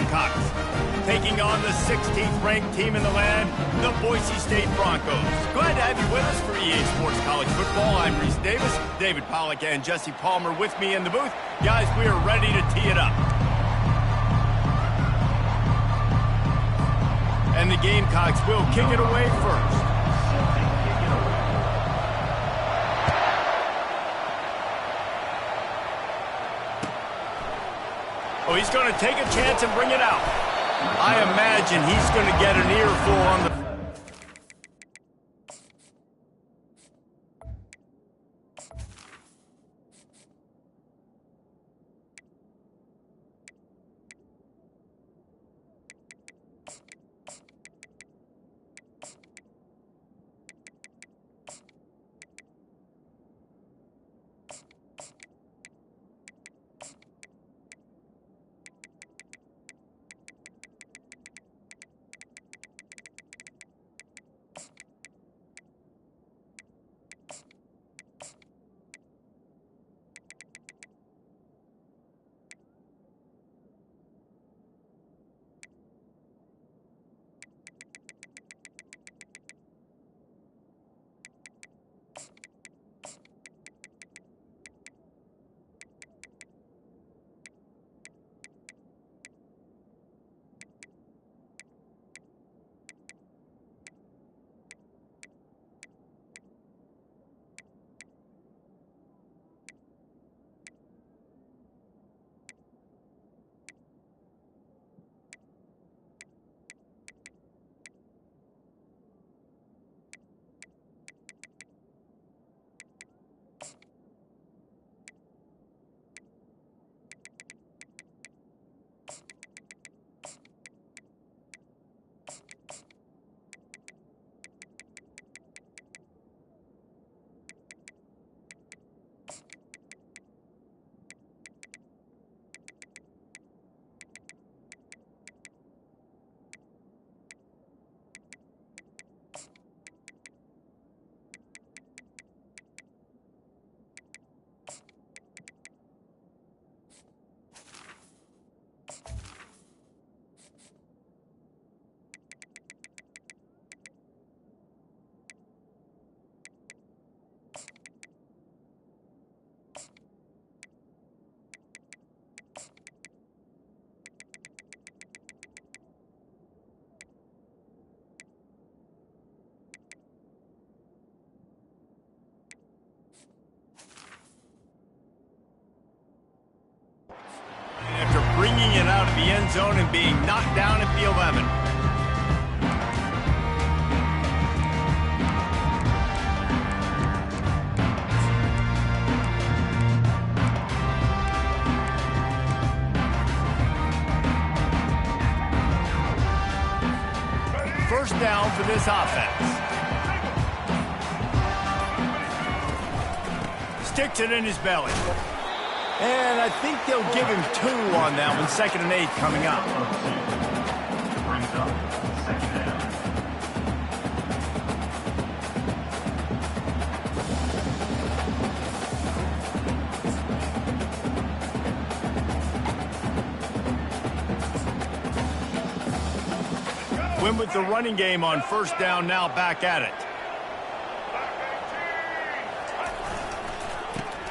Gamecocks. Taking on the 16th ranked team in the land, the Boise State Broncos. Glad to have you with us for EA Sports College Football. I'm Reese Davis, David Pollack and Jesse Palmer with me in the booth. Guys, we are ready to tee it up. And the Gamecocks will kick it away first. Oh, he's going to take a chance and bring it out. I imagine he's going to get an earful on the... Bringing it out of the end zone and being knocked down at the 11. First down for this offense. Sticks it in his belly. And I think they'll give him 2 on that one. 2nd and 8 coming up. Win with the running game on first down, now back at it.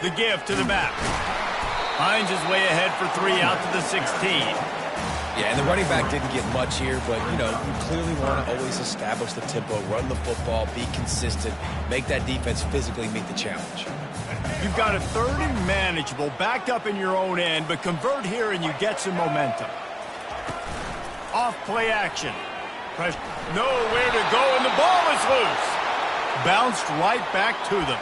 The give to the back. Finds his way ahead for 3 out to the 16. Yeah, and the running back didn't get much here, but, you know, you clearly want to always establish the tempo, run the football, be consistent, make that defense physically meet the challenge. You've got a 3rd and manageable, backed up in your own end, but convert here and you get some momentum. Off play action. Press, nowhere to go, and the ball is loose. Bounced right back to them.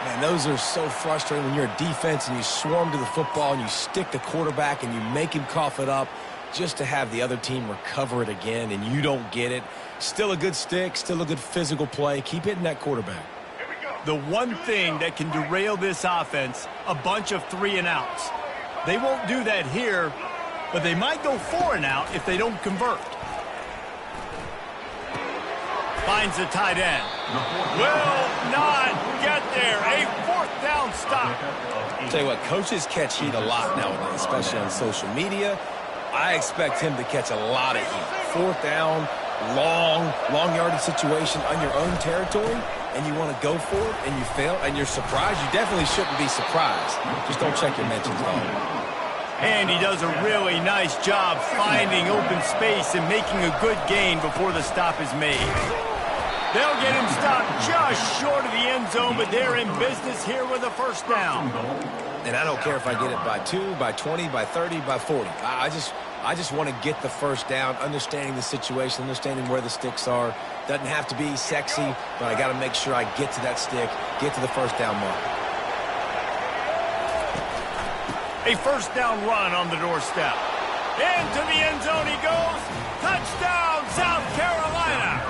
Man, those are so frustrating when you're a defense and you swarm to the football and you stick the quarterback and you make him cough it up just to have the other team recover it again and you don't get it. Still a good stick, still a good physical play. Keep hitting that quarterback. The one thing that can derail this offense, a bunch of 3 and outs. They won't do that here, but they might go 4 and out if they don't convert. Finds the tight end. Will not get there. A 4th down stop. Tell you what, coaches catch heat a lot nowadays, especially on social media. I expect him to catch a lot of heat. Fourth down, long yardage situation on your own territory, and you want to go for it, and you fail, and you're surprised. You definitely shouldn't be surprised. Just don't check your mentions, dog. And he does a really nice job finding open space and making a good gain before the stop is made. They'll get him stopped just short of the end zone, but they're in business here with a first down. And I don't care if I get it by 2, by 20, by 30, by 40. I just want to get the first down, understanding the situation, understanding where the sticks are. Doesn't have to be sexy, but I got to make sure I get to that stick, get to the first down mark. A first down run on the doorstep. Into the end zone he goes. Touchdown, South Carolina.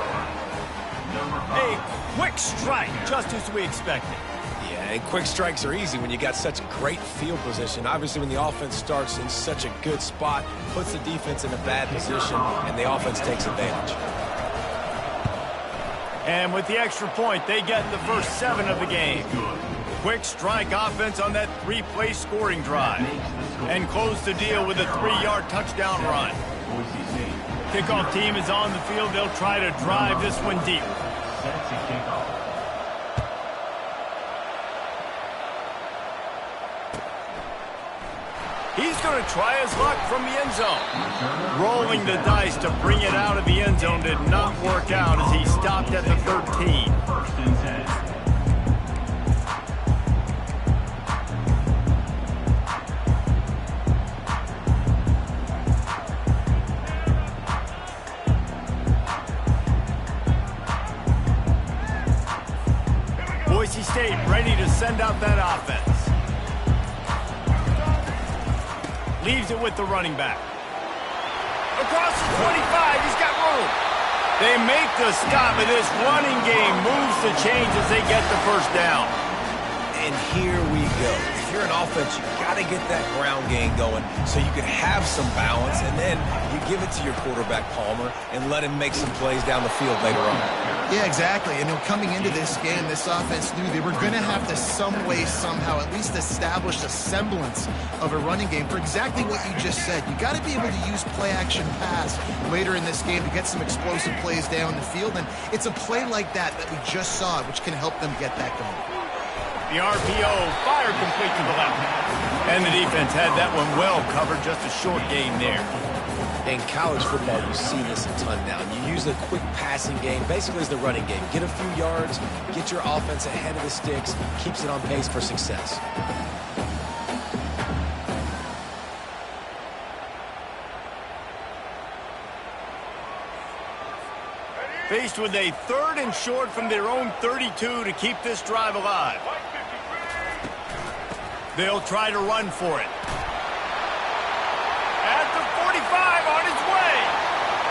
A quick strike, just as we expected. Yeah, and quick strikes are easy when you got such great field position. Obviously, when the offense starts in such a good spot, puts the defense in a bad position, and the offense takes advantage. And with the extra point, they get the first 7 of the game. Quick strike offense on that 3-play scoring drive. And close the deal with a 3-yard touchdown run. Kickoff team is on the field. They'll try to drive this one deep. He's going to try his luck from the end zone. Rolling the dice to bring it out of the end zone did not work out as he stopped at the 13. First and 10. Boise State ready to send out that offense. Leaves it with the running back. Across the 25, he's got room. They make the stop, and this running game moves the chains as they get the first down. And here we go. If you're an offense, you got to get that ground game going so you can have some balance, and then you give it to your quarterback, Palmer, and let him make some plays down the field later on. Yeah, exactly. And coming into this game, this offense knew they were going to have to some way, somehow, at least establish a semblance of a running game for exactly what you just said. You got to be able to use play-action pass later in this game to get some explosive plays down the field. And it's a play like that we just saw, which can help them get that going. The RPO fired complete to the left. And the defense had that one well covered, just a short gain there. In college football, you see this a ton now. You use the quick passing game, basically as the running game. Get a few yards, get your offense ahead of the sticks, keeps it on pace for success. Faced with a 3rd and short from their own 32 to keep this drive alive. They'll try to run for it. At the 45, on his way.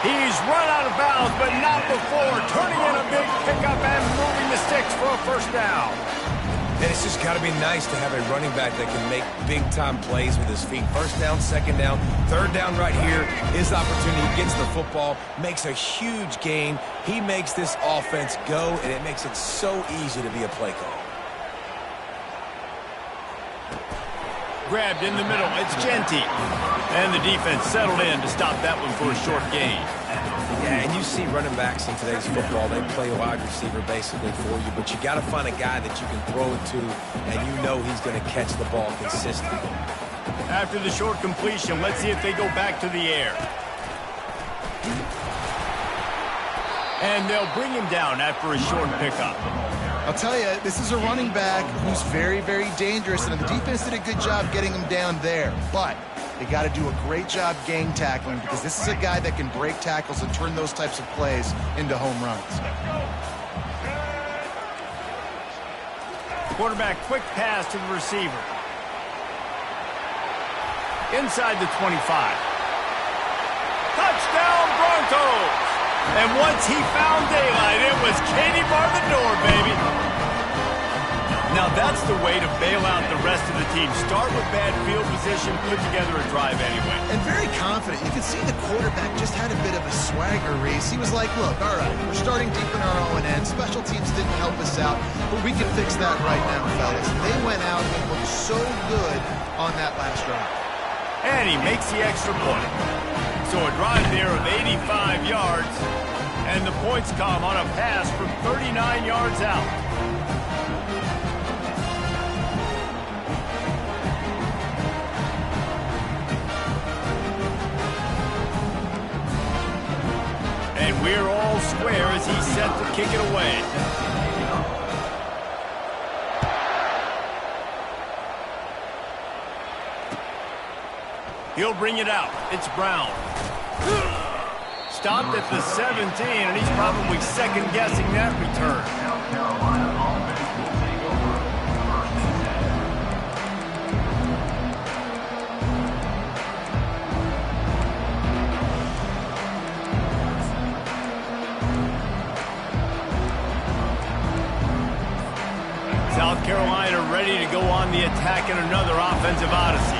He's run out of bounds, but not before turning in a big pickup and moving the sticks for a first down. And it's just got to be nice to have a running back that can make big-time plays with his feet. First down, second down, third down right here. His opportunity, he gets the football, makes a huge gain. He makes this offense go, and it makes it so easy to be a play call. Grabbed in the middle, it's Genty. And the defense settled in to stop that one for a short gain. Yeah, and you see running backs in today's football, they play a wide receiver basically for you, but you got to find a guy that you can throw it to, and you know he's going to catch the ball consistently. After the short completion, let's see if they go back to the air. And they'll bring him down after a short pickup. I'll tell you, this is a running back who's very, very dangerous, and the defense did a good job getting him down there. But they got to do a great job gang tackling, because this is a guy that can break tackles and turn those types of plays into home runs. Quarterback quick pass to the receiver. Inside the 25. Touchdown Broncos! And once he found daylight, it was Katie bar the door, baby. Now that's the way to bail out the rest of the team. Start with bad field position, put together a drive anyway. And very confident. You can see the quarterback just had a bit of a swagger race. He was like, look, all right, we're starting deep in our own end. Special teams didn't help us out, but we can fix that right now, fellas. They went out and looked so good on that last drive. And he makes the extra point. So a drive there of 85 yards, and the points come on a pass from 39 yards out. And we're all square as he's set to kick it away. He'll bring it out. It's Brown. Stopped at the 17, and he's probably second-guessing that return. South Carolina ready to go on the attack in another offensive odyssey.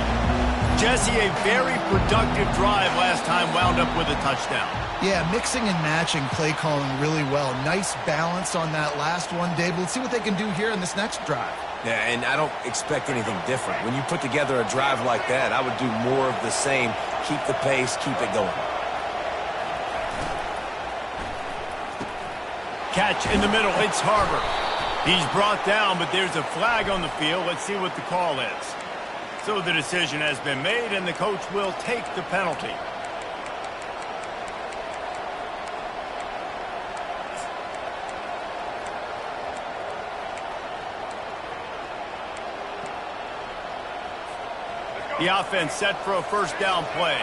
Jesse, a very productive drive last time wound up with a touchdown. Yeah, mixing and matching play calling really well. Nice balance on that last one, Dave. Let's see what they can do here in this next drive. Yeah, and I don't expect anything different. When you put together a drive like that, I would do more of the same. Keep the pace, keep it going. Catch in the middle. It's Harbor. He's brought down, but there's a flag on the field. Let's see what the call is. So the decision has been made, and the coach will take the penalty. The offense set for a first down play.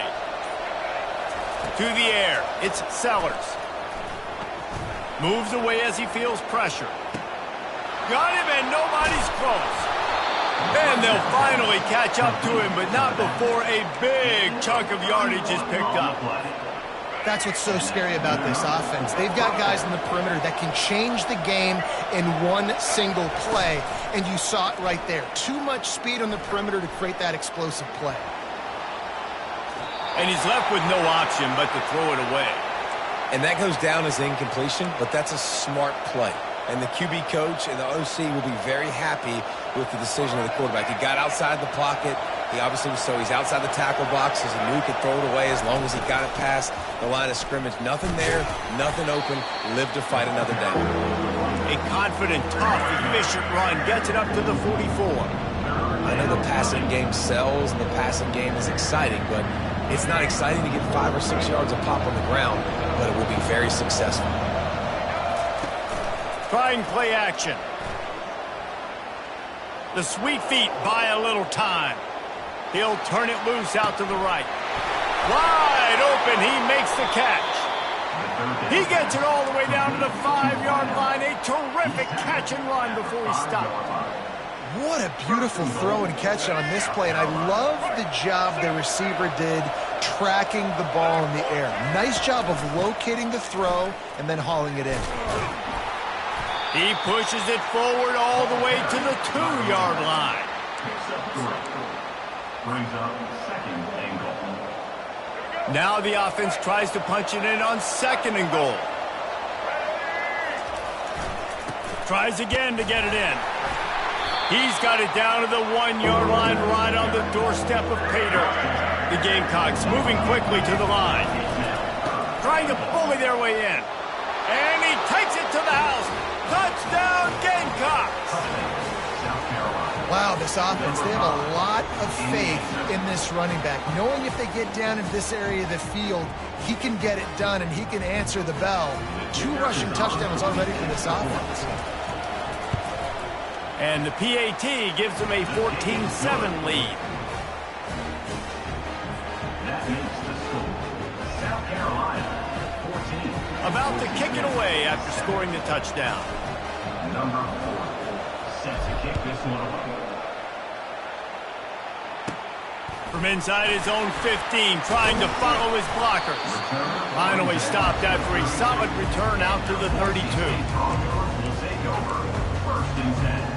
To the air. It's Sellers. Moves away as he feels pressure. Got him, and nobody's close. And they'll finally catch up to him, but not before a big chunk of yardage is picked up. That's what's so scary about this offense. They've got guys in the perimeter that can change the game in one single play, and you saw it right there. Too much speed on the perimeter to create that explosive play. And he's left with no option but to throw it away. And that goes down as incompletion, but that's a smart play. And the QB coach and the OC will be very happy with the decision of the quarterback. He got outside the pocket. He obviously was, so he's outside the tackle box, as he knew he could throw it away as long as he got it past the line of scrimmage. Nothing there, nothing open. Live to fight another day. A confident, tough, efficient run gets it up to the 44. I know the passing game sells and the passing game is exciting, but it's not exciting to get 5 or 6 yards of pop on the ground, but it will be very successful. Trying play action. The sweet feet buy a little time. He'll turn it loose out to the right. Wide open, he makes the catch. He gets it all the way down to the 5-yard line. A terrific catch and run before he stopped. What a beautiful throw and catch on this play, and I love the job the receiver did tracking the ball in the air. Nice job of locating the throw and then hauling it in. He pushes it forward all the way to the 2-yard line. Brings up second and goal. Now the offense tries to punch it in on 2nd and goal. Tries again to get it in. He's got it down to the 1-yard line right on the doorstep of Pater. The Gamecocks moving quickly to the line. Trying to bully their way in. And he takes it to the house. Touchdown, Gamecocks! Wow, this offense, they have a lot of faith in this running back. Knowing if they get down into this area of the field, he can get it done and he can answer the bell. 2 rushing touchdowns already for this offense. And the PAT gives them a 14-7 lead. That makes the score. South Carolina, 14. About to kick it away after scoring the touchdown. Number 4, set to kick this one away. From inside his own 15, trying to follow his blockers. Finally stopped after a solid return out to the 32. Broncos will take over 1st and 10.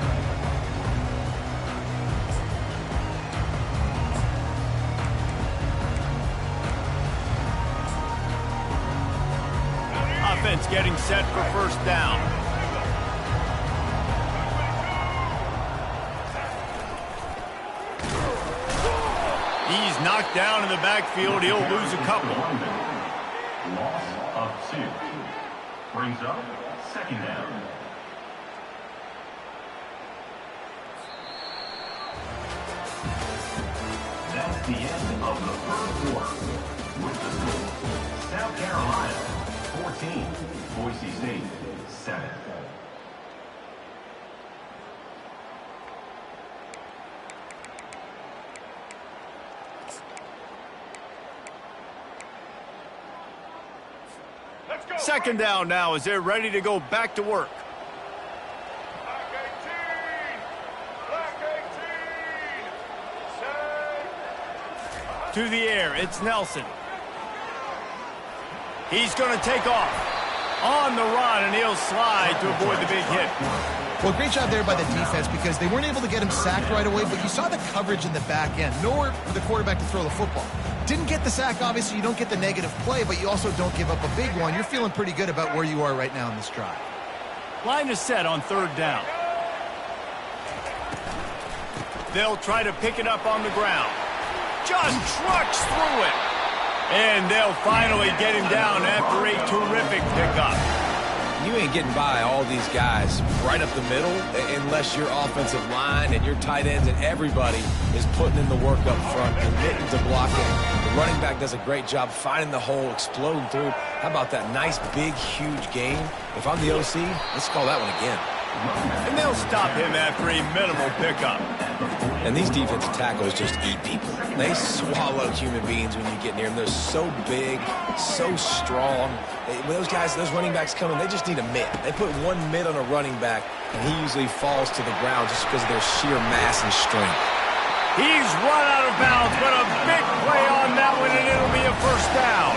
Offense getting set for first down. He's knocked knocked down in the backfield. He'll lose a couple. Loss of 2. Brings up 2nd down. That's the end of the 3rd quarter. With the score, South Carolina 14, Boise State 7. Second down now as they're ready to go back to work. To the air, it's Nelson. He's going to take off. On the run, and he'll slide to avoid the big hit. Well, great job there by the defense because they weren't able to get him sacked right away, but you saw the coverage in the back end. Nowhere for the quarterback to throw the football. Didn't get the sack, obviously. You don't get the negative play, but you also don't give up a big one. You're feeling pretty good about where you are right now in this drive. Line is set on 3rd down. They'll try to pick it up on the ground. Just trucks through it. And they'll finally get him down after a terrific pickup. You ain't getting by all these guys right up the middle unless your offensive line and your tight ends and everybody is putting in the work up front, committing to blocking. The running back does a great job finding the hole, exploding through. How about that nice, big, huge game? If I'm the OC, let's call that one again. And they'll stop him after a minimal pickup. And these defensive tackles just eat people. They swallow human beings when you get near them. They're so big, so strong. When those guys, those running backs come in, they just need a mitt. They put one mitt on a running back, and he usually falls to the ground just because of their sheer mass and strength. He's run out of bounds, but a big play on that one, and it'll be a 1st down.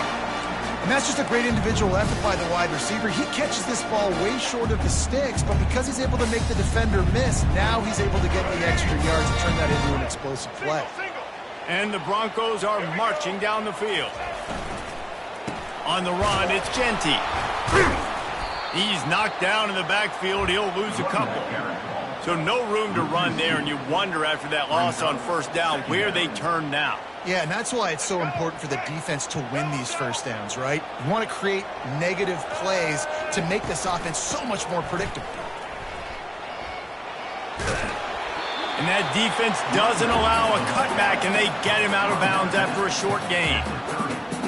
And that's just a great individual effort by the wide receiver. He catches this ball way short of the sticks, but because he's able to make the defender miss, now he's able to get the extra yards and turn that into an explosive play. And the Broncos are marching down the field. On the run, it's Genty. He's knocked down in the backfield. He'll lose a couple. So no room to run there, and you wonder after that loss on 1st down where they turn now. Yeah, and that's why it's so important for the defense to win these 1st downs, right? You want to create negative plays to make this offense so much more predictable. And that defense doesn't allow a cutback, and they get him out of bounds after a short gain.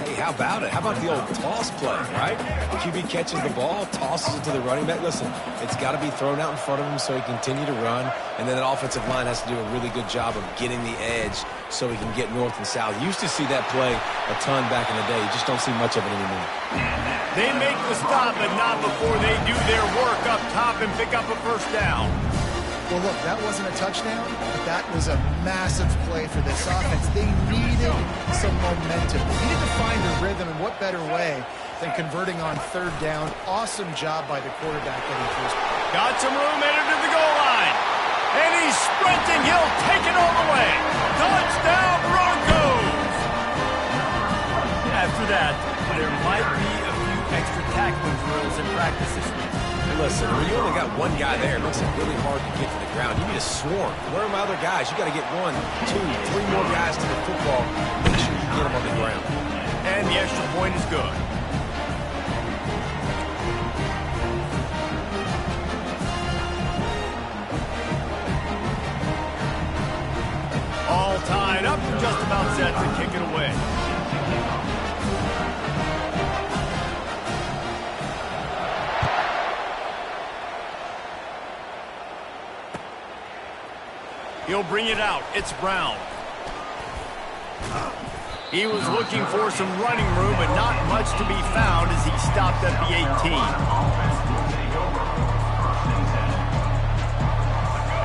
Hey, how about it? How about the old toss play, right? QB catches the ball, tosses it to the running back. Listen, it's got to be thrown out in front of him so he can continue to run, and then the offensive line has to do a really good job of getting the edge so he can get north and south. You used to see that play a ton back in the day. You just don't see much of it anymore. They make the stop, but not before they do their work up top and pick up a 1st down. Well, look, that wasn't a touchdown, but that was a massive play for this offense. They needed some momentum. They needed to find a rhythm, and what better way than converting on 3rd down. Awesome job by the quarterback getting through. Got some room, headed to the goal line. And he's sprinting. He'll take it all the way. Touchdown, Broncos! After that, there might be a few extra tackling drills in practice this week. Listen, when you only got one guy there, it makes it really hard to get to the ground. You need a swarm. Where are my other guys? You got to get 1, 2, 3 more guys to the football. Make sure you get them on the ground. And the extra point is good. All tied up, just about set to kick it away. He'll bring it out. It's Brown. He was looking for some running room, but not much to be found as he stopped at the 18.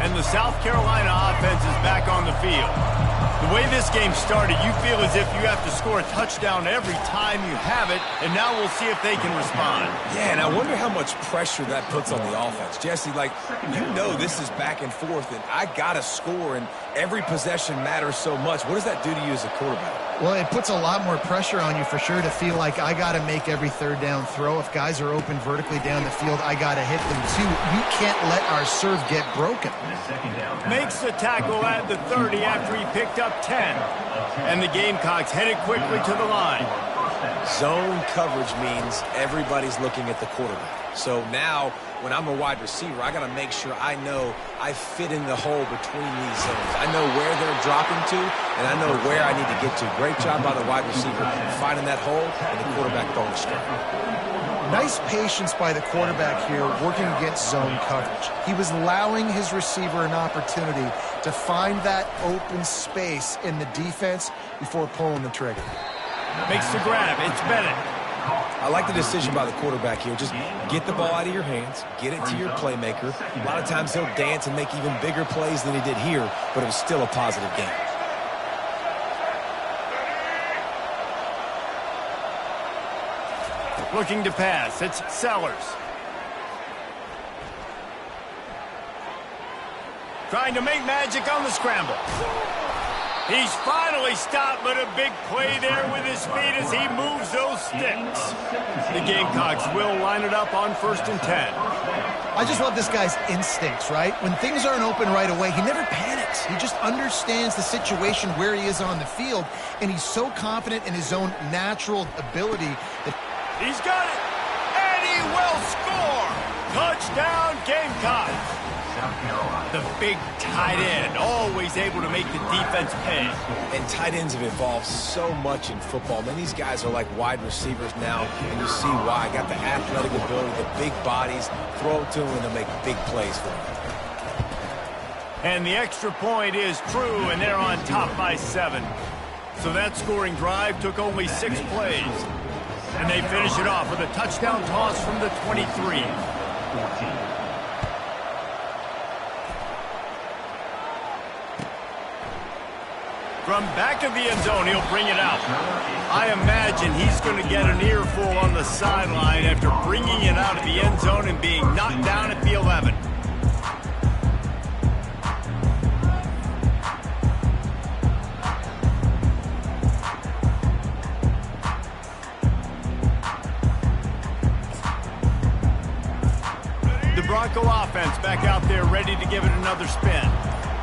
And the South Carolina offense is back on the field. The way this game started, you feel as if you have to score a touchdown every time you have it, and now we'll see if they can respond. Yeah, and I wonder how much pressure that puts on the offense. Jesse, like, you know this is back and forth, and I got to score, and every possession matters so much. What does that do to you as a quarterback? Well, it puts a lot more pressure on you for sure to feel like I got to make every 3rd down throw. If guys are open vertically down the field, I got to hit them too. We can't let our serve get broken. Makes the tackle at the 30 after he picked picked up 10. And the Gamecocks headed quickly to the line. Zone coverage means everybody's looking at the quarterback. So now, when I'm a wide receiver, I got to make sure I know I fit in the hole between these zones. I know where they're dropping to, and I know where I need to get to. Great job by the wide receiver finding that hole, and the quarterback throwing straight. Nice patience by the quarterback here working against zone coverage. He was allowing his receiver an opportunity to find that open space in the defense before pulling the trigger. Makes the grab. It's Bennett. I like the decision by the quarterback here. Just get the ball out of your hands, get it to your playmaker. A lot of times he'll dance and make even bigger plays than he did here, but it was still a positive game. Looking to pass. It's Sellers. Trying to make magic on the scramble. He's finally stopped, but a big play there with his feet as he moves those sticks. The Gamecocks will line it up on 1st and 10. I just love this guy's instincts, right? When things aren't open right away, he never panics. He just understands the situation where he is on the field, and he's so confident in his own natural ability that he's got it, and he will score. Touchdown, Gamecocks. The big tight end, always able to make the defense pay. And tight ends have evolved so much in football. Man, these guys are like wide receivers now, and you see why. Got the athletic ability, the big bodies, throw to them, and they'll make big plays for them. And the extra point is true, and they're on top by 7. So that scoring drive took only 6 plays. And they finish it off with a touchdown toss from the 23. 14. From back of the end zone, he'll bring it out. I imagine he's going to get an earful on the sideline after bringing it out of the end zone and being knocked down at the 11. The Bronco offense back out there ready to give it another spin.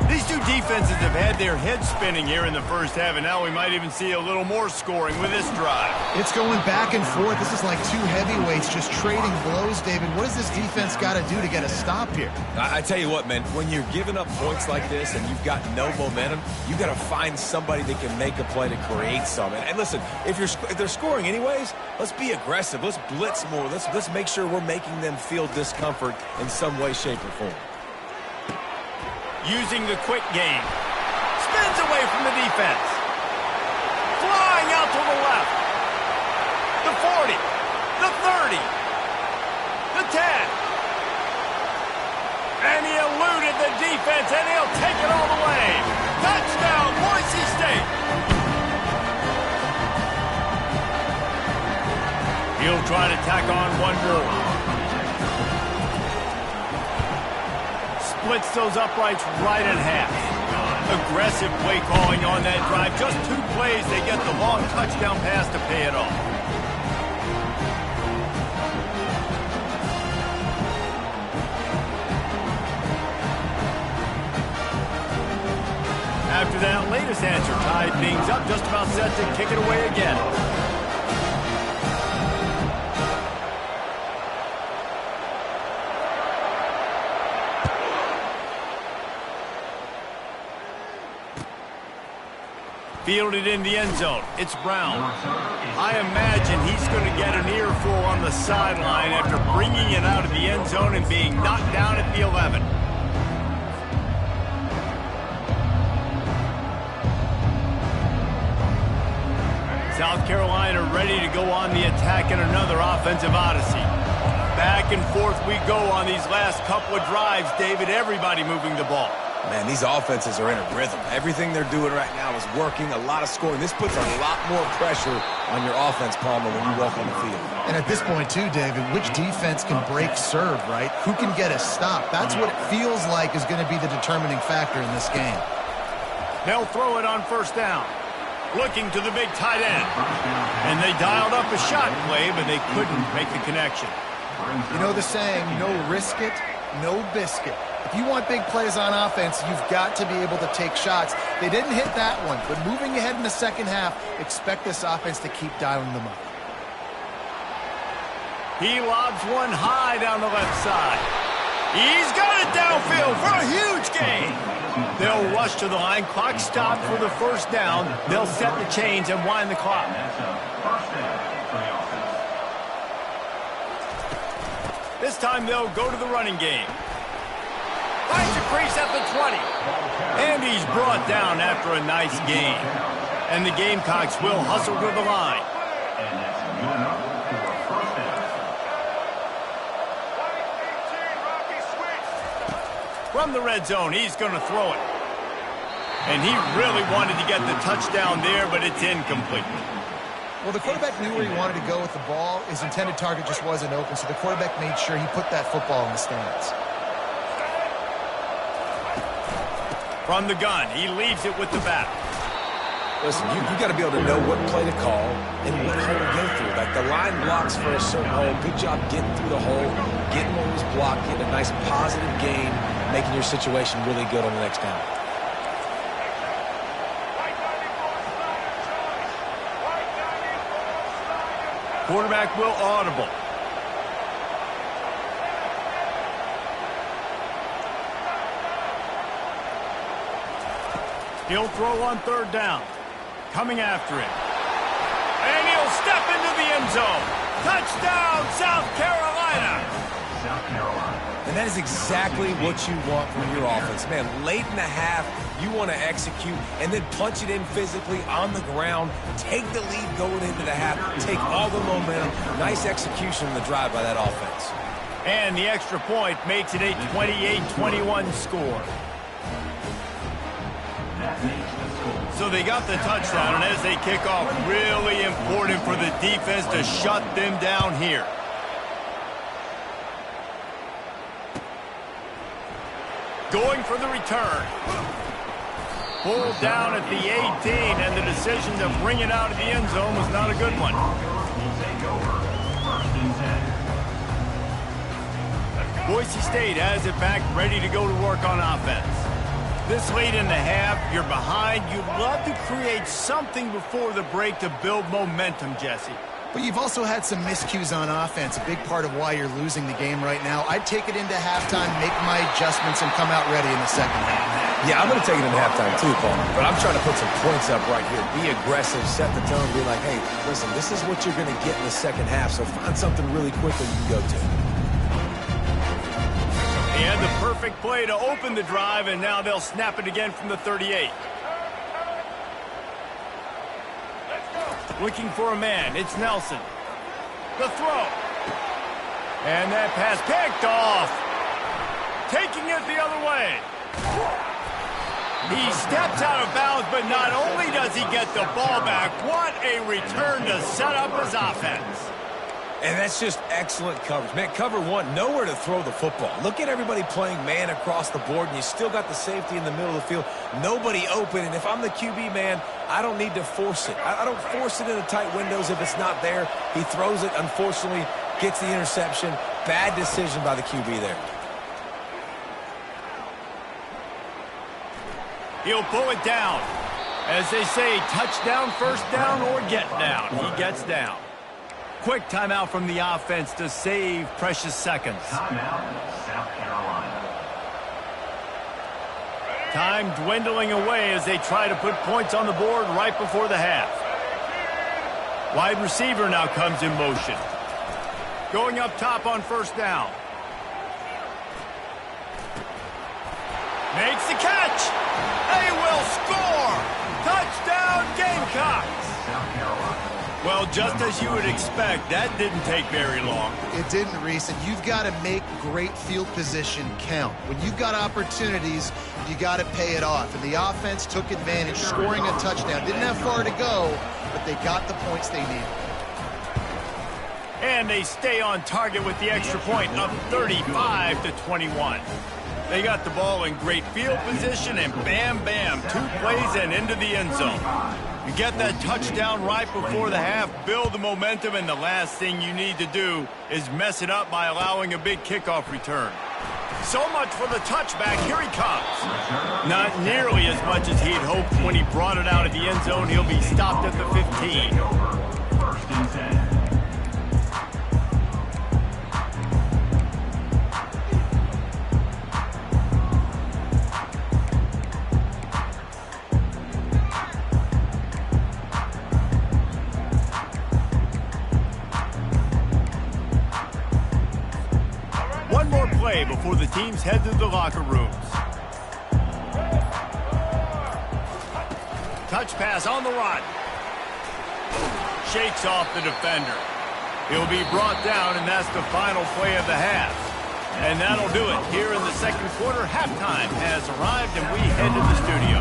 These two defenses have had their heads spinning here in the first half, and now we might even see a little more scoring with this drive. it's going back and forth. This is like two heavyweights just trading blows, David. What does this defense got to do to get a stop here? I tell you what, man, when you're giving up points like this and you've got no momentum, you got to find somebody that can make a play to create some. And listen, if they're scoring anyways, let's be aggressive. Let's blitz more. Let's make sure we're making them feel discomfort in some way, shape, or form. Using the quick game. Spins away from the defense. Flying out to the left. The 40. The 30. The 10. And he eluded the defense, and he'll take it all the way. Touchdown, Boise State. He'll try to tack on one more. Splits those uprights right in half. Aggressive play calling on that drive. Just 2 plays, they get the long touchdown pass to pay it off. After that latest answer tied things up, just about set to kick it away again. Fielded in the end zone. It's Brown. I imagine he's going to get an earful on the sideline after bringing it out of the end zone and being knocked down at the 11. South Carolina ready to go on the attack in another offensive odyssey. Back and forth we go on these last couple of drives, David. Everybody moving the ball. Man, these offenses are in a rhythm. Everything they're doing right now is working, a lot of scoring. This puts a lot more pressure on your offense, Palmer, when you walk on the field. And at this point, too, David, which defense can break serve, right? Who can get a stop? That's what it feels like is going to be the determining factor in this game. They'll throw it on 1st down. Looking to the big tight end. And they dialed up a shot play, but they couldn't make the connection. You know the saying, no risk it, no biscuit. If you want big plays on offense, you've got to be able to take shots. They didn't hit that one, but moving ahead in the second half, expect this offense to keep dialing them up. He lobs one high down the left side. He's got it downfield for a huge gain. They'll rush to the line. Clock stopped for the first down. They'll set the chains and wind the clock. This time they'll go to the running game. Finds a crease at the 20. And he's brought down after a nice gain. And the Gamecocks will hustle to the line. And that's good enough for a first down. From the red zone, he's going to throw it. And he really wanted to get the touchdown there, but it's incomplete. Well, the quarterback knew where he wanted to go with the ball. His intended target just wasn't open, so the quarterback made sure he put that football in the stands. From the gun, he leaves it with the back. Listen, you got to be able to know what play to call and what hole to go through. Like the line blocks for a certain hole. Good job getting through the hole, getting what was blocked, getting a nice positive gain, making your situation really good on the next down. Quarterback will audible. He'll throw on third down. Coming after it. And he'll step into the end zone. Touchdown, South Carolina. South Carolina. And that is exactly what you want from your offense. Man, late in the half, you want to execute and then punch it in physically on the ground. Take the lead going into the half. Take all the momentum. Nice execution in the drive by that offense. And the extra point makes it a 28-21 score. That makes the score. So they got the touchdown, and as they kick off, really important for the defense to shut them down here. Going for the return. Pulled down at the 18, and the decision to bring it out of the end zone was not a good one. Will take over. First and 10. Boise State has it back, ready to go to work on offense. This late in the half, you're behind. You'd love to create something before the break to build momentum, Jesse. But you've also had some miscues on offense, a big part of why you're losing the game right now. I'd take it into halftime, make my adjustments, and come out ready in the second half. Yeah, I'm going to take it in halftime too, Paul. But I'm trying to put some points up right here. Be aggressive, set the tone, be like, hey, listen, this is what you're going to get in the second half, so find something really quickly you can go to. And the perfect play to open the drive, and now they'll snap it again from the 38. Looking for a man, it's Nelson. The throw. And that pass picked off. Taking it the other way. He steps out of bounds, but not only does he get the ball back, what a return to set up his offense. And that's just excellent coverage. Man, cover one, nowhere to throw the football. Look at everybody playing man across the board, and you still got the safety in the middle of the field. Nobody open, and if I'm the QB, man, I don't need to force it. I don't force it into tight windows if it's not there. He throws it, unfortunately, gets the interception. Bad decision by the QB there. He'll pull it down. As they say, touchdown, first down, or get down. He gets down. Quick timeout from the offense to save precious seconds. Timeout, South Carolina. Time dwindling away as they try to put points on the board right before the half. Wide receiver now comes in motion. Going up top on first down. Makes the catch. They will score. Touchdown Gamecocks. South Carolina. Well, just as you would expect, that didn't take very long. It didn't, Reese, and you've got to make great field position count. When you've got opportunities, you got to pay it off. And the offense took advantage, scoring a touchdown. Didn't have far to go, but they got the points they needed. And they stay on target with the extra point, up 35-21. They got the ball in great field position, and bam, bam, 2 plays and into the end zone. You get that touchdown right before the half, build the momentum, and the last thing you need to do is mess it up by allowing a big kickoff return. So much for the touchback. Here he comes. Not nearly as much as he'd hoped when he brought it out of the end zone. He'll be stopped at the 15. First and 10. Before the teams head to the locker rooms. Touch pass on the run. Shakes off the defender. He'll be brought down, and that's the final play of the half. And that'll do it. Here in the second quarter, halftime has arrived, and we head to the studio.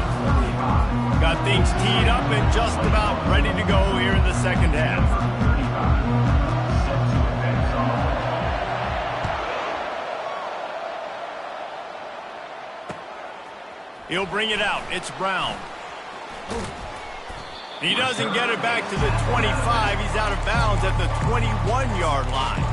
Got things teed up and just about ready to go here in the second half. He'll bring it out. It's Brown. He doesn't get it back to the 25. He's out of bounds at the 21-yard line.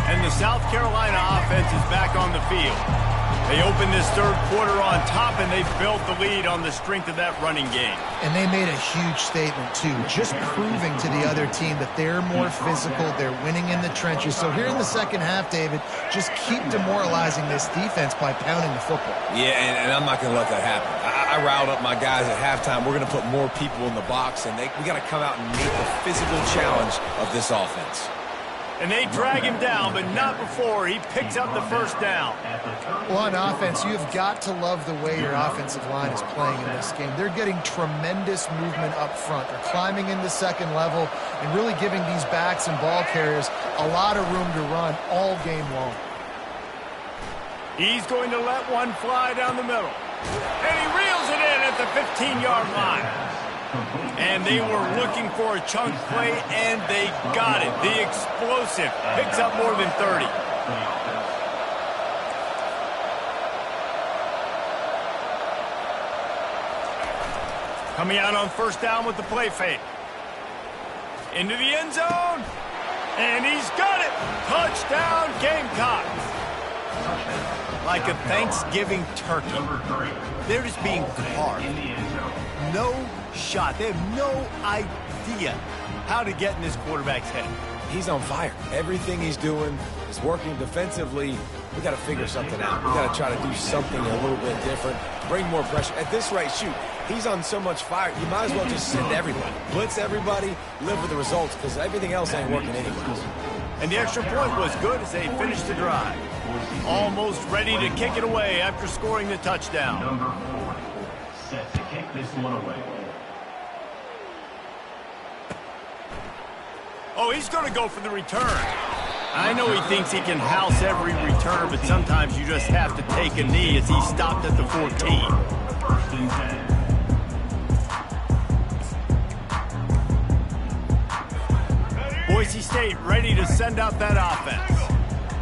And the South Carolina offense is back on the field. They opened this third quarter on top, and they built the lead on the strength of that running game. And they made a huge statement, too, just proving to the other team that they're more physical, they're winning in the trenches. So here in the second half, David, just keep demoralizing this defense by pounding the football. Yeah, and I'm not going to let that happen. I riled up my guys at halftime. We're going to put more people in the box, and we got to come out and meet the physical challenge of this offense. And they drag him down, but not before he picks up the first down. Well, on offense, you've got to love the way your offensive line is playing in this game. They're getting tremendous movement up front. They're climbing into second level and really giving these backs and ball carriers a lot of room to run all game long. He's going to let one fly down the middle. And he reels it in at the 15-yard line. And they were looking for a chunk play, and they got it. The explosive picks up more than 30. Coming out on first down with the play fake. Into the end zone. And he's got it. Touchdown, Gamecocks. Like a Thanksgiving turkey. They're just being carved. No shot. They have no idea how to get in this quarterback's head. He's on fire. Everything he's doing is working defensively. We got to figure something out. We got to try to do something a little bit different. Bring more pressure. At this rate, shoot, he's on so much fire. You might as well just send everybody. Blitz everybody, live with the results, because everything else ain't working anyways. And the extra point was good as they finished the drive. Almost ready to kick it away after scoring the touchdown. Number 4, set to kick this one away. Oh, he's going to go for the return. I know he thinks he can house every return, but sometimes you just have to take a knee as he stopped at the 14. First and 10. Boise State ready to send out that offense.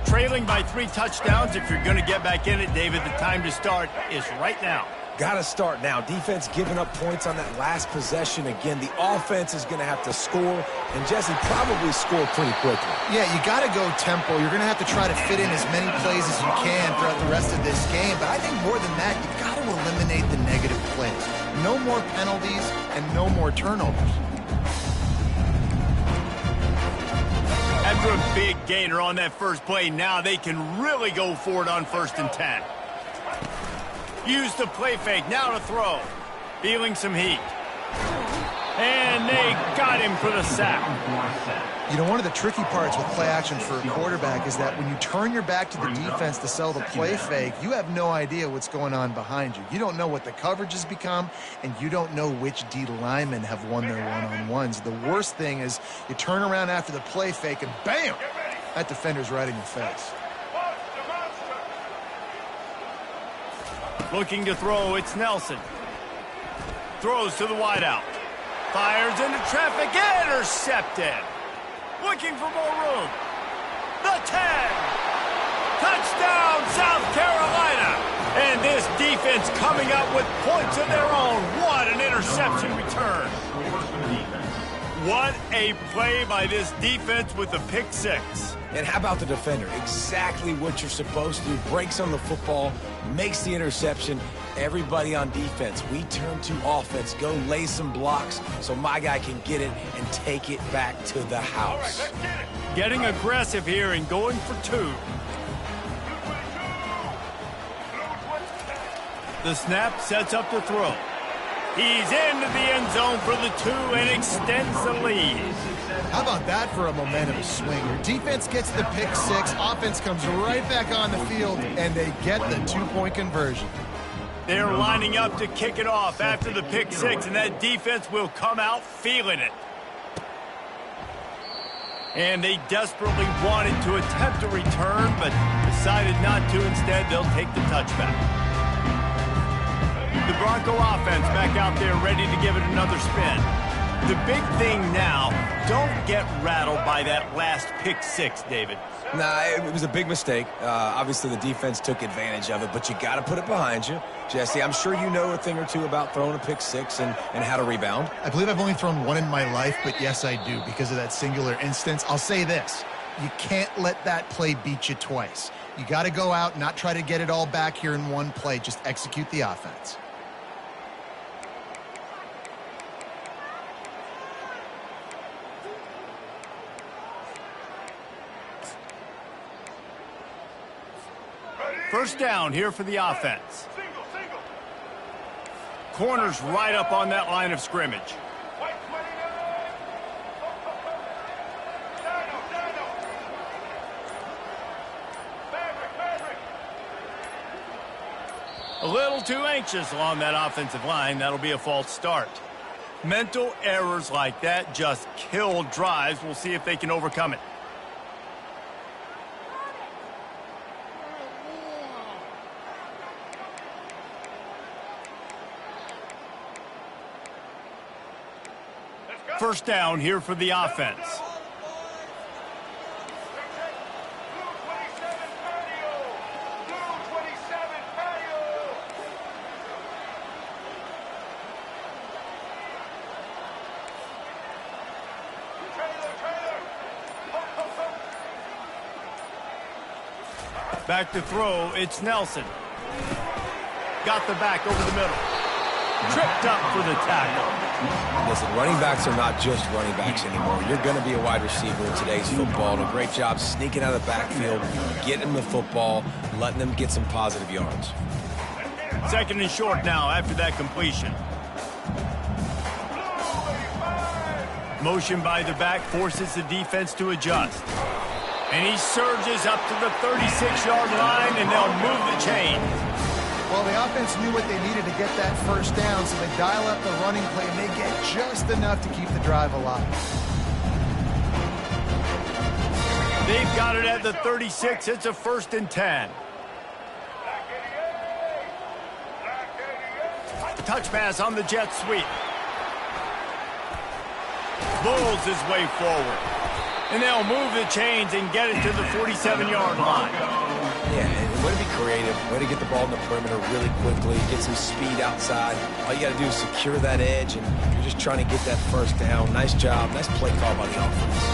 Trailing by 3 touchdowns. If you're going to get back in it, David, the time to start is right now. Got to start now. Defense giving up points on that last possession again. The offense is going to have to score, and Jesse probably score pretty quickly. Yeah, you got to go tempo. You're going to have to try to fit in as many plays as you can throughout the rest of this game. But I think more than that, you got to eliminate the negative plays. No more penalties and no more turnovers. After a big gainer on that first play, now they can really go for it on 1st and 10. Use the play fake, now to throw. Feeling some heat. And they got him for the sack. You know, one of the tricky parts with play action for a quarterback is that when you turn your back to the defense to sell the play fake, you have no idea what's going on behind you. You don't know what the coverage has become, and you don't know which D linemen have won their one-on-ones. The worst thing is you turn around after the play fake, and bam! That defender's right in your face. Looking to throw, it's Nelson. Throws to the wideout. Fires into traffic, intercepted. Looking for more room. The 10. Touchdown, South Carolina. And this defense coming up with points of their own. What an interception. interception return. What a play by this defense with the pick six. And how about the defender? Exactly what you're supposed to do. Breaks on the football, makes the interception. Everybody on defense, we turn to offense. Go lay some blocks so my guy can get it and take it back to the house. All right, let's get it. Getting aggressive here and going for two. The snap sets up the throw. He's into the end zone for the two and extends the lead. How about that for a momentum swing? Your defense gets the pick six, offense comes right back on the field, and they get the two-point conversion. They're lining up to kick it off after the pick six, and that defense will come out feeling it. And they desperately wanted to attempt a return, but decided not to. Instead, they'll take the touchback. The Bronco offense back out there ready to give it another spin. The big thing now, don't get rattled by that last pick six, David. Nah, it was a big mistake. Obviously, the defense took advantage of it, but you got to put it behind you. Jesse, I'm sure you know a thing or two about throwing a pick six and how to rebound. I believe I've only thrown one in my life, but yes, I do because of that singular instance. I'll say this. You can't let that play beat you twice. You got to go out, not try to get it all back here in one play. Just execute the offense. First down here for the offense. Corners right up on that line of scrimmage. A little too anxious along that offensive line. That'll be a false start. Mental errors like that just kill drives. We'll see if they can overcome it. First down here for the offense. Back to throw, it's Nelson. Got the back over the middle. Tripped up for the tackle. Listen, running backs are not just running backs anymore. You're going to be a wide receiver in today's football. And a great job sneaking out of the backfield, getting them the football, letting them get some positive yards. Second and short now after that completion. Motion by the back forces the defense to adjust. And he surges up to the 36-yard line, and they'll move the chain. Well, the offense knew what they needed to get that first down, so they dial up the running play, and they get just enough to keep the drive alive. They've got it at the 36. It's a 1st and 10. Touch pass on the jet sweep. Bulls his way forward. And they'll move the chains and get it to the 47-yard line. Yeah, and way to be creative, way to get the ball in the perimeter really quickly, get some speed outside. All you got to do is secure that edge, and you're just trying to get that first down. Nice job. Nice play call by the offense.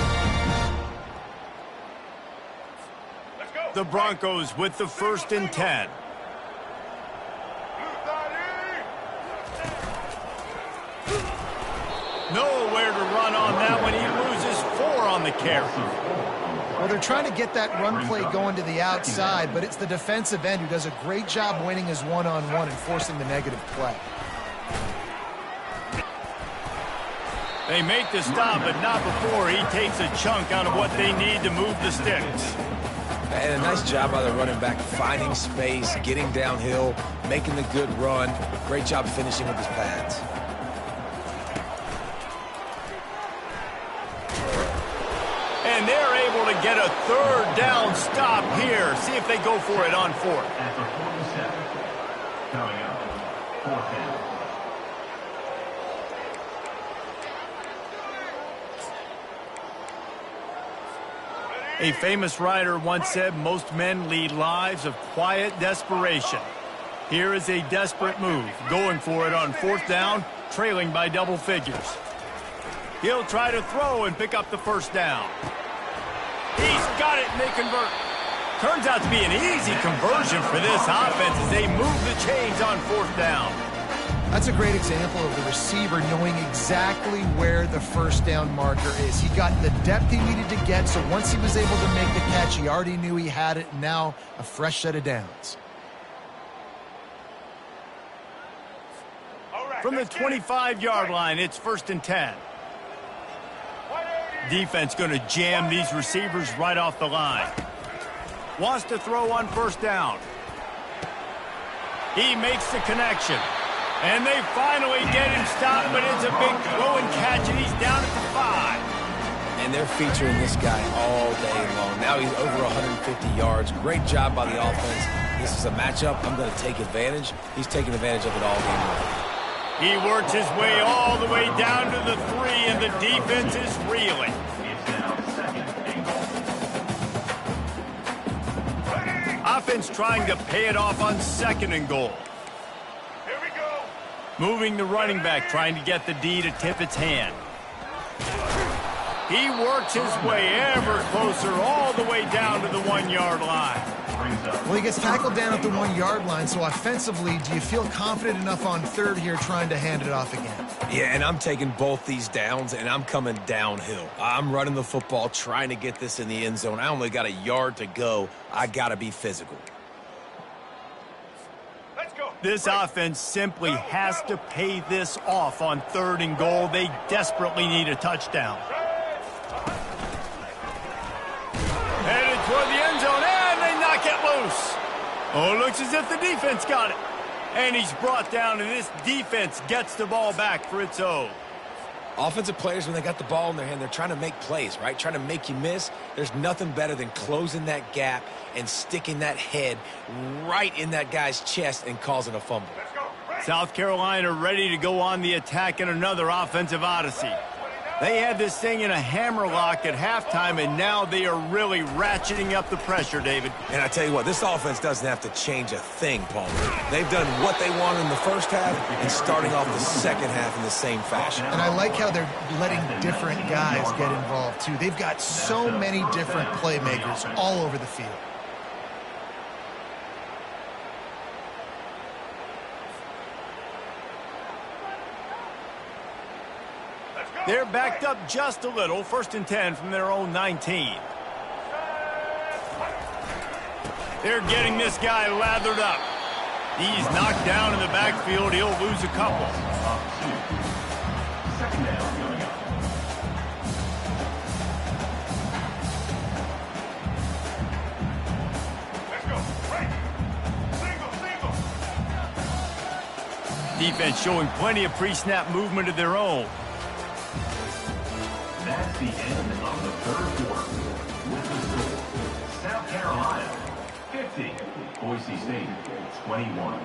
The Broncos with the 1st and 10. Nowhere to run on that one. He loses 4 on the carry. Well, they're trying to get that run play going to the outside, but it's the defensive end who does a great job winning his one-on-one and forcing the negative play. They make the stop, but not before he takes a chunk out of what they need to move the sticks. And a nice job by the running back, finding space, getting downhill, making the good run. Great job finishing with his pads. And they're able to get a 3rd down stop here. See if they go for it on 4th. At the 47. Coming up, 4th down. A famous writer once said, most men lead lives of quiet desperation. Here is a desperate move. Going for it on 4th down, trailing by double figures. He'll try to throw and pick up the first down. He's got it, and they convert. Turns out to be an easy conversion for this offense as they move the chains on fourth down. That's a great example of the receiver knowing exactly where the first down marker is. He got the depth he needed to get, so once he was able to make the catch, he already knew he had it, and now a fresh set of downs. From the 25-yard line, it's 1st and 10. Defense going to jam these receivers right off the line. Wants to throw on first down. He makes the connection. And they finally get him stopped, but it's a big throw and catch, and he's down at the 5. And they're featuring this guy all day long. Now he's over 150 yards. Great job by the offense. This is a matchup. I'm going to take advantage. He's taking advantage of it all game long. He works his way all the way down to the 3, and the defense is reeling. It's now 2nd and goal. Offense trying to pay it off on 2nd and goal. Here we go. Moving the running back, trying to get the D to tip its hand. He works his way ever closer all the way down to the 1-yard line. Well, he gets tackled down at the 1-yard line, so offensively, do you feel confident enough on third here trying to hand it off again? Yeah, and I'm taking both these downs, and I'm coming downhill. I'm running the football, trying to get this in the end zone. I only got a yard to go. I got to be physical. This offense simply has to pay this off on 3rd and goal. They desperately need a touchdown. Headed toward the end zone, and they knock it loose. Oh, it looks as if the defense got it. And he's brought down, and this defense gets the ball back for its own. Offensive players, when they got the ball in their hand, they're trying to make plays, right? Trying to make you miss. There's nothing better than closing that gap and sticking that head right in that guy's chest and causing a fumble. South Carolina ready to go on the attack in another offensive odyssey. They had this thing in a hammerlock at halftime, and now they are really ratcheting up the pressure, David. And I tell you what, this offense doesn't have to change a thing, Palmer. They've done what they wanted in the first half and starting off the second half in the same fashion. And I like how they're letting different guys get involved, too. They've got so many different playmakers all over the field. They're backed up just a little. 1st and 10 from their own 19. They're getting this guy lathered up. He's knocked down in the backfield. He'll lose a couple. 2nd down coming up. Let's go. Right. Single. Defense showing plenty of pre-snap movement of their own. That's the end of the 3rd quarter. With the score, South Carolina 50, Boise State 21.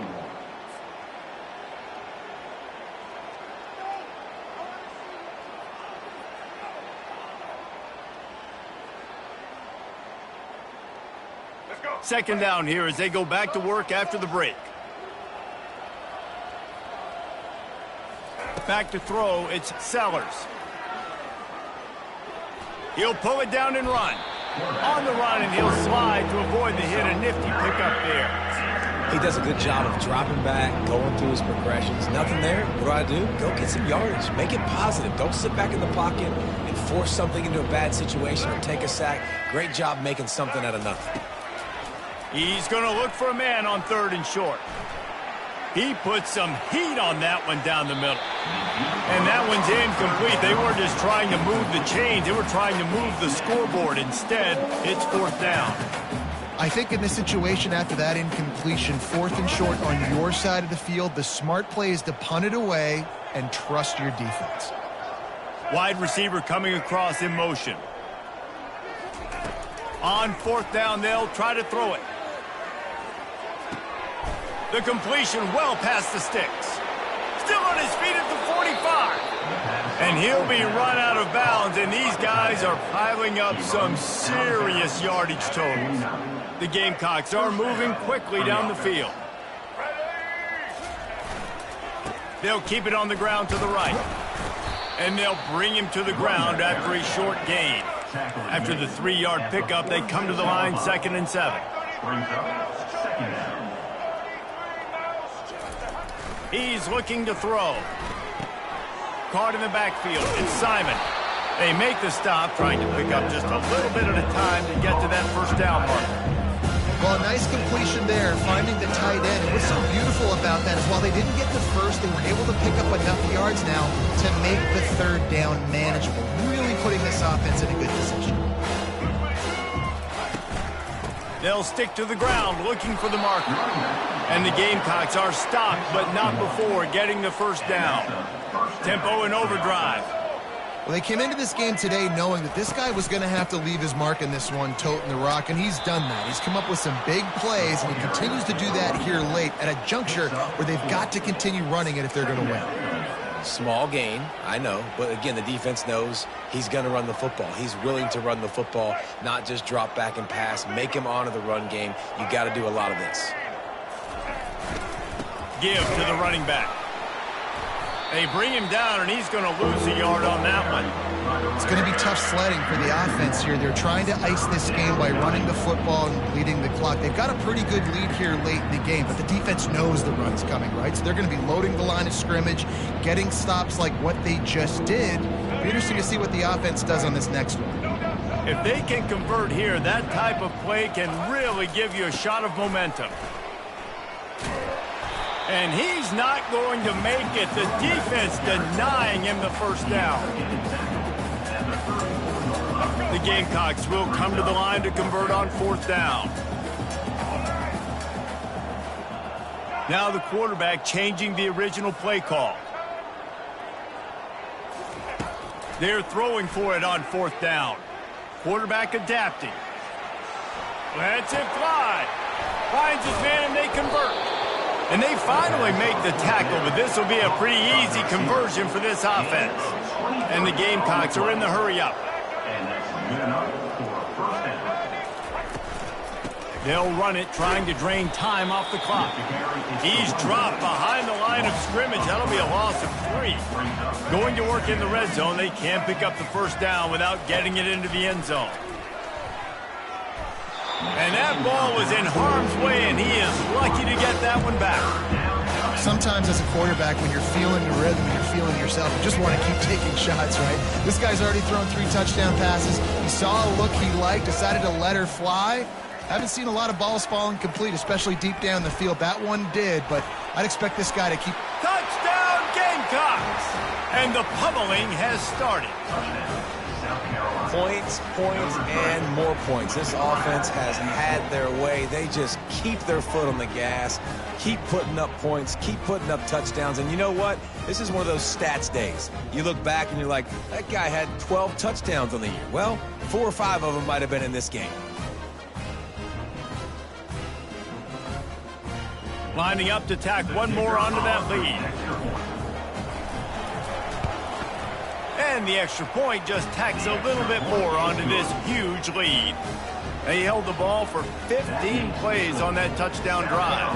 Let's go. 2nd down here as they go back to work after the break. Back to throw, it's Sellers. He'll pull it down and run. On the run, and he'll slide to avoid the hit. A nifty pickup there. He does a good job of dropping back, going through his progressions. Nothing there. What do? Go get some yardage. Make it positive. Don't sit back in the pocket and force something into a bad situation or take a sack. Great job making something out of nothing. He's going to look for a man on 3rd and short. He put some heat on that one down the middle. And that one's incomplete. They weren't just trying to move the chains. They were trying to move the scoreboard. Instead, it's 4th down. I think in this situation after that incompletion, 4th and short on your side of the field, the smart play is to punt it away and trust your defense. Wide receiver coming across in motion. On 4th down, they'll try to throw it. The completion well past the sticks. Still on his feet at the 45. And he'll be run out of bounds, and these guys are piling up some serious yardage totals. The Gamecocks are moving quickly down the field. They'll keep it on the ground to the right. And they'll bring him to the ground after a short gain. After the 3-yard pickup, they come to the line 2nd and 7. Brings up 2nd down. He's looking to throw. Caught in the backfield. It's Simon. They make the stop, trying to pick up just a little bit at a time to get to that first down mark. Well, a nice completion there, finding the tight end. And what's so beautiful about that is while they didn't get the first, they were able to pick up enough yards now to make the 3rd down manageable. Really putting this offense in a good position. They'll stick to the ground looking for the marker. And the Gamecocks are stopped, but not before getting the first down. Tempo and overdrive. Well, they came into this game today knowing that this guy was going to have to leave his mark in this one, toting the rock, and he's done that. He's come up with some big plays, and he continues to do that here late at a juncture where they've got to continue running it if they're going to win. Small gain, I know, but again, the defense knows he's going to run the football. He's willing to run the football, not just drop back and pass, make him honor the run game. You got to do a lot of this. Give to the running back. They bring him down, and he's going to lose a yard on that one. It's going to be tough sledding for the offense here. They're trying to ice this game by running the football and bleeding the clock. They've got a pretty good lead here late in the game, but the defense knows the run's coming, right? So they're going to be loading the line of scrimmage, getting stops like what they just did. It'll be interesting to see what the offense does on this next one. If they can convert here, that type of play can really give you a shot of momentum. And he's not going to make it. The defense denying him the first down. The Gamecocks will come to the line to convert on 4th down. Now the quarterback changing the original play call. They're throwing for it on 4th down. Quarterback adapting. Lets it fly. Finds his man and they convert. And they finally make the tackle, but this will be a pretty easy conversion for this offense. And the Gamecocks are in the hurry-up. And that's good enough for a 1st down. They'll run it, trying to drain time off the clock. He's dropped behind the line of scrimmage. That'll be a loss of 3. Going to work in the red zone. They can't pick up the first down without getting it into the end zone. And that ball was in harm's way, and he is lucky to get that one back. Sometimes as a quarterback, when you're feeling the rhythm and you're feeling yourself, you just want to keep taking shots, right? This guy's already thrown 3 touchdown passes. He saw a look he liked, decided to let her fly. Haven't seen a lot of balls falling complete, especially deep down the field. That one did, but I'd expect this guy to keep... Touchdown, Gamecocks! And the pummeling has started. Points, and more points. This offense has had their way. They just keep their foot on the gas, keep putting up points, keep putting up touchdowns. And you know what? This is one of those stats days. You look back and you're like, that guy had 12 touchdowns on the year. Well, 4 or 5 of them might have been in this game. Lining up to tack one more onto that lead. And the extra point just tacks a little bit more onto this huge lead. They held the ball for 15 plays on that touchdown drive.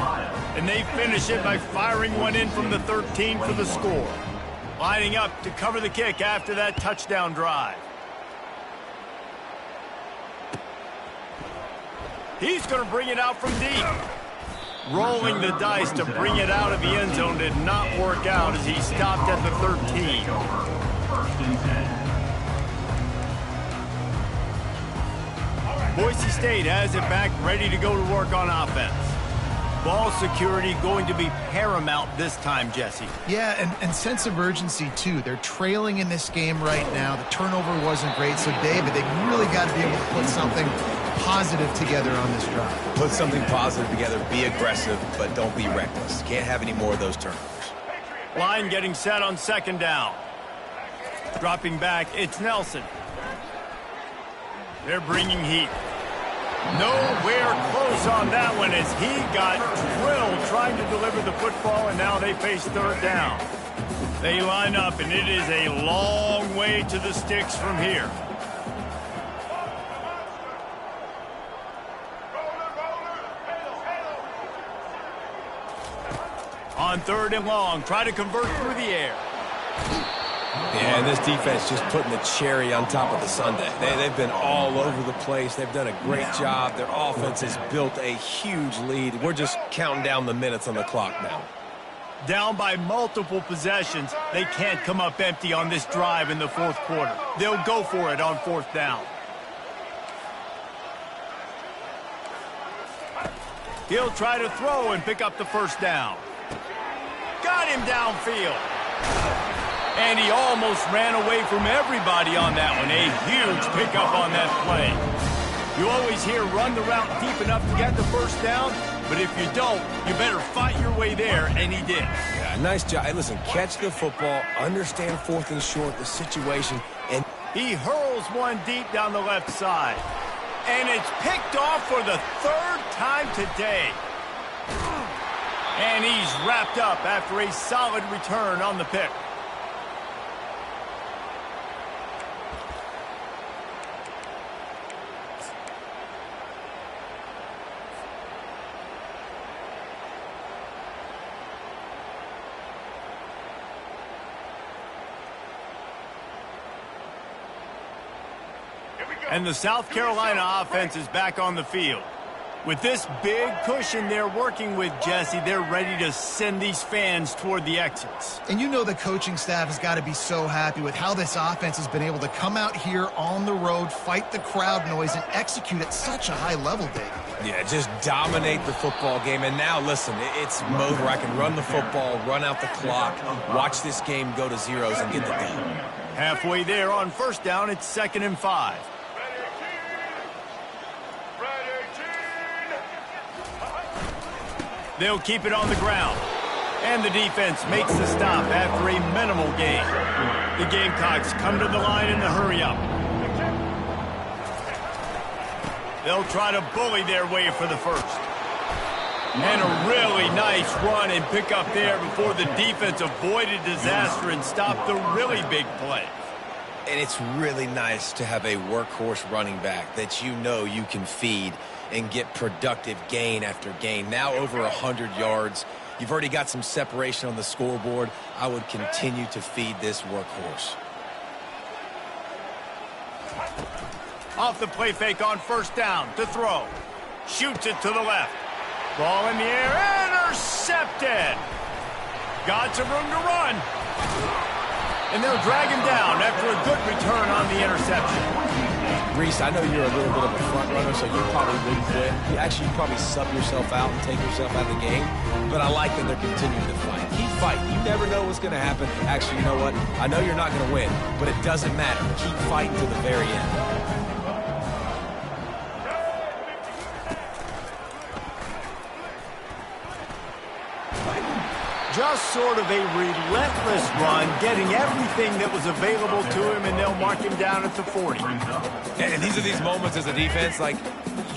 And they finish it by firing one in from the 13 for the score. Lining up to cover the kick after that touchdown drive. He's going to bring it out from deep. Rolling the dice to bring it out of the end zone did not work out as he stopped at the 13. 1st and 10. Boise State has it back, ready to go to work on offense. Ball security going to be paramount this time, Jesse. Yeah, and sense of urgency, too. They're trailing in this game right now. The turnover wasn't great, so David, they really got to be able to put something positive together on this drive. Put something positive together, be aggressive, but don't be reckless. Can't have any more of those turnovers. Line getting set on 2nd down. Dropping back, it's Nelson. They're bringing heat. Nowhere close on that one as he got drilled trying to deliver the football, and now they face 3rd down. They line up, and it is a long way to the sticks from here. On 3rd and long, try to convert through the air. Yeah, and this defense just putting the cherry on top of the sundae. They've been all over the place. They've done a great job. Their offense has built a huge lead. We're just counting down the minutes on the clock now. Down by multiple possessions, they can't come up empty on this drive in the 4th quarter. They'll go for it on 4th down. He'll try to throw and pick up the 1st down. Got him downfield. And he almost ran away from everybody on that one. A huge pickup on that play. You always hear run the route deep enough to get the 1st down, but if you don't, you better fight your way there, and he did. Yeah, nice job. Hey, listen, catch the football, understand 4th and short, the situation, and he hurls one deep down the left side. And it's picked off for the 3rd time today. And he's wrapped up after a solid return on the pick. And the South Carolina offense is back on the field. With this big cushion they're working with, Jesse, they're ready to send these fans toward the exits. And you know the coaching staff has got to be so happy with how this offense has been able to come out here on the road, fight the crowd noise, and execute at such a high level, Dave. yeah, just dominate the football game. And now, listen, it's mode where I can run the football, run out the clock, watch this game go to zeros and get the done. Halfway there on 1st down, it's 2nd and 5. They'll keep it on the ground. And the defense makes the stop after a minimal gain. The Gamecocks come to the line in the hurry-up. They'll try to bully their way for the 1st. And a really nice run and pick up there before the defense avoided disaster and stopped the really big play. And it's really nice to have a workhorse running back that you know you can feed and get productive gain after gain. Now over 100 yards. You've already got some separation on the scoreboard. I would continue to feed this workhorse. Off the play fake on 1st down to throw. Shoots it to the left. Ball in the air, intercepted. Got some room to run. And they'll drag him down after a good return on the interception. Reese, I know you're a little bit of a front runner, so you probably wouldn't quit. You actually probably sub yourself out and take yourself out of the game. But I like that they're continuing to fight. Keep fighting. You never know what's going to happen. Actually, you know what? I know you're not going to win, but it doesn't matter. Keep fighting to the very end. Just sort of a relentless run, getting everything that was available to him, and they'll mark him down at the 40. And these are these moments as a defense, like,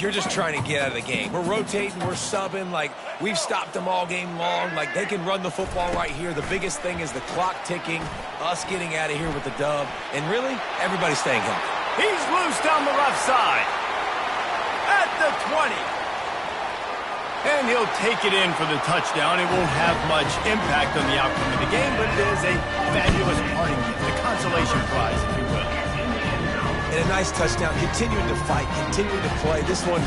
you're just trying to get out of the game. We're rotating, we're subbing, like, we've stopped them all game long. Like, they can run the football right here. The biggest thing is the clock ticking, us getting out of here with the dub, and really, everybody staying healthy. He's loose down the left side. At the 20. And he'll take it in for the touchdown. It won't have much impact on the outcome of the game, but it is a fabulous parting gift, a consolation prize, if you will. And a nice touchdown, continuing to fight, continuing to play. This one,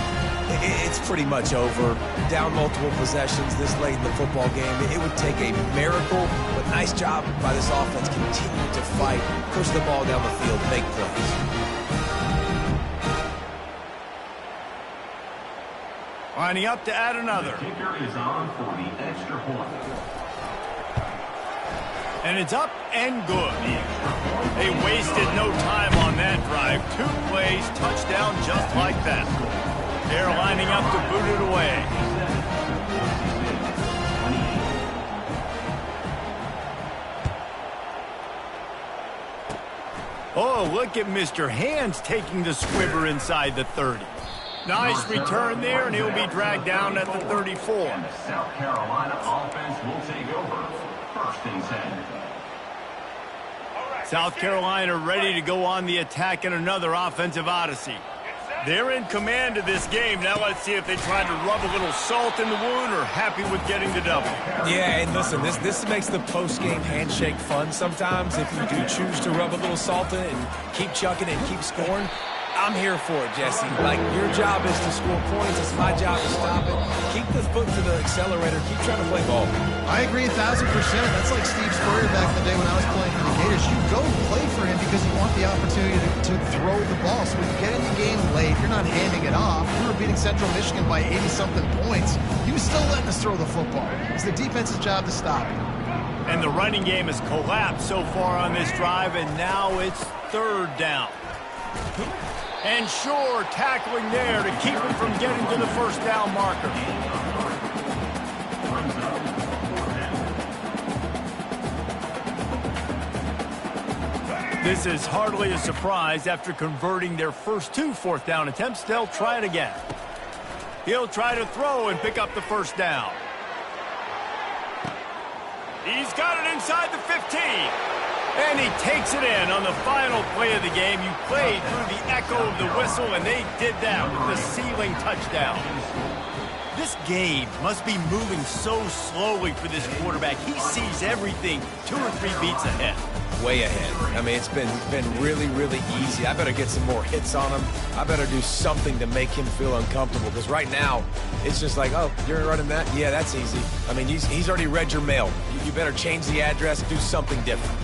it's pretty much over. Down multiple possessions this late in the football game. It would take a miracle, but nice job by this offense, continuing to fight, push the ball down the field, make plays. Lining up to add another. The kicker is on for the extra point. And it's up and good. They wasted no time on that drive. 2 plays, touchdown just like that. They're lining up to boot it away. Oh, look at Mr. Hands taking the squibber inside the 30. Nice return there, and he'll be dragged down at the 34. And the South Carolina offense will take over. 1st and 10. South Carolina ready to go on the attack in another offensive odyssey. They're in command of this game. Now let's see if they try to rub a little salt in the wound or happy with getting the double. Yeah, and listen, this makes the post-game handshake fun sometimes. If you do choose to rub a little salt in it and keep chucking and keep scoring, I'm here for it, Jesse. Like, your job is to score points. It's my job to stop it. Keep the foot to the accelerator. Keep trying to play ball. I agree 1,000%. That's like Steve Spurrier back in the day when I was playing for the Gators. You go play for him because you want the opportunity to throw the ball. So when you get in the game late, you're not handing it off. We were beating Central Michigan by 80-something points. He was still letting us throw the football. It's the defense's job to stop it. And the running game has collapsed so far on this drive, and now it's third down. And Shore tackling there to keep him from getting to the first down marker. This is hardly a surprise. After converting their first 2 fourth-down attempts, they'll try it again. He'll try to throw and pick up the first down. He's got it inside the 15. And he takes it in on the final play of the game. You played through the echo of the whistle, and they did that with the ceiling touchdown. This game must be moving so slowly for this quarterback. He sees everything 2 or 3 beats ahead. Way ahead. I mean, it's been really, really easy. I better get some more hits on him. I better do something to make him feel uncomfortable, because right now, it's just like, oh, you're running that? Yeah, that's easy. I mean, he's already read your mail. You better change the address, do something different.